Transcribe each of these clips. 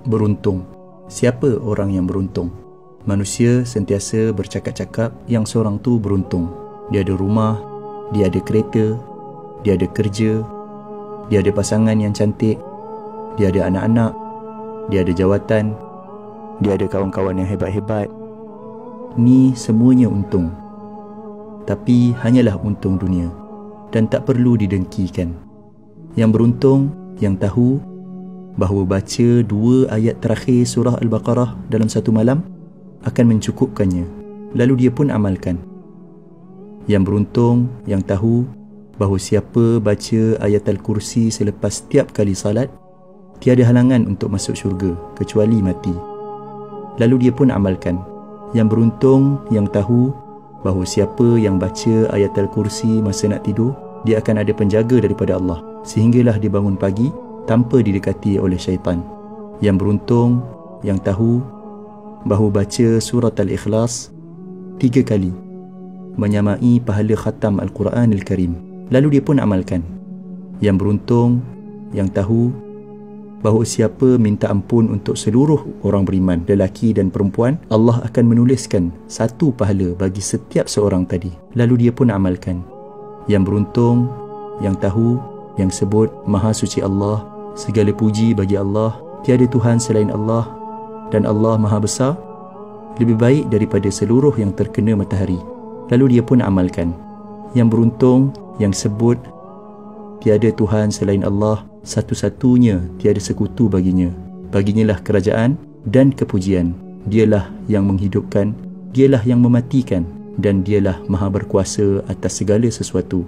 Beruntung. Siapa orang yang beruntung? Manusia sentiasa bercakap-cakap yang seorang tu beruntung. Dia ada rumah, dia ada kereta, dia ada kerja, dia ada pasangan yang cantik, dia ada anak-anak, dia ada jawatan, dia ada kawan-kawan yang hebat-hebat. Ni semuanya untung. Tapi hanyalah untung dunia dan tak perlu didengkikan. Yang beruntung yang tahu bahawa baca 2 ayat terakhir surah Al-Baqarah dalam satu malam akan mencukupkannya, lalu dia pun amalkan. Yang beruntung yang tahu bahawa siapa baca ayat Al-Kursi selepas setiap kali salat, tiada halangan untuk masuk syurga kecuali mati, lalu dia pun amalkan. Yang beruntung yang tahu bahawa siapa yang baca ayat Al-Kursi masa nak tidur, dia akan ada penjaga daripada Allah sehinggalah dia bangun pagi tanpa didekati oleh syaitan. Yang beruntung yang tahu bahawa baca surat Al-Ikhlas 3 kali menyamai pahala khatam Al-Quran Al-Karim, lalu dia pun amalkan. Yang beruntung yang tahu bahawa siapa minta ampun untuk seluruh orang beriman, lelaki dan perempuan, Allah akan menuliskan 1 pahala bagi setiap seorang tadi, lalu dia pun amalkan. Yang beruntung yang tahu, yang sebut Maha Suci Allah, segala puji bagi Allah, tiada Tuhan selain Allah, dan Allah Maha Besar, lebih baik daripada seluruh yang terkena matahari, lalu dia pun amalkan. Yang beruntung yang sebut tiada Tuhan selain Allah, satu-satunya, tiada sekutu baginya, baginyalah kerajaan dan kepujian, dialah yang menghidupkan, dialah yang mematikan, dan dialah Maha berkuasa atas segala sesuatu.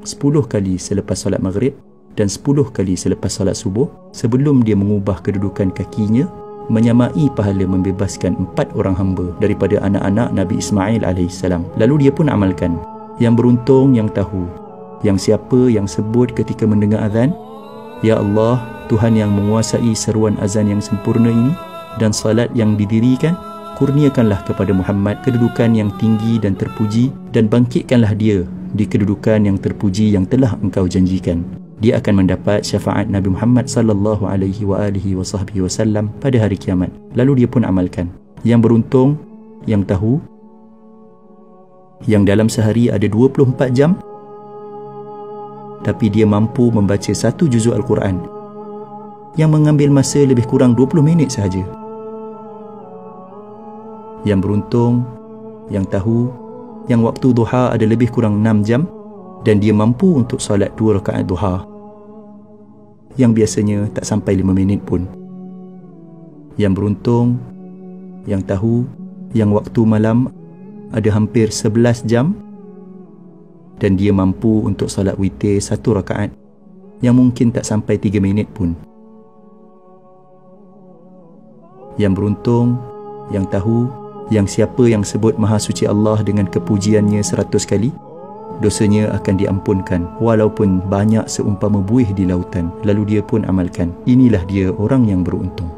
10 kali selepas solat maghrib dan 10 kali selepas solat subuh, sebelum dia mengubah kedudukan kakinya, menyamai pahala membebaskan 4 orang hamba daripada anak-anak Nabi Ismail AS, lalu dia pun amalkan. Yang beruntung yang tahu, yang siapa yang sebut ketika mendengar azan, Ya Allah, Tuhan yang menguasai seruan azan yang sempurna ini dan salat yang didirikan, kurniakanlah kepada Muhammad kedudukan yang tinggi dan terpuji, dan bangkitkanlah dia di kedudukan yang terpuji yang telah engkau janjikan. Dia akan mendapat syafaat Nabi Muhammad sallallahu alaihi wasallam pada hari kiamat, lalu dia pun amalkan. Yang beruntung yang tahu, yang dalam sehari ada 24 jam, tapi dia mampu membaca 1 juzuk Al-Quran yang mengambil masa lebih kurang 20 minit sahaja. Yang beruntung yang tahu yang waktu duha ada lebih kurang 6 jam dan dia mampu untuk solat 2 rakaat duha yang biasanya tak sampai 5 minit pun. Yang beruntung yang tahu yang waktu malam ada hampir 11 jam dan dia mampu untuk salat witir 1 rakaat yang mungkin tak sampai 3 minit pun. Yang beruntung yang tahu yang siapa yang sebut Maha Suci Allah dengan kepujiannya 100 kali, dosanya akan diampunkan walaupun banyak seumpama buih di lautan, lalu dia pun amalkan. Inilah dia orang yang beruntung.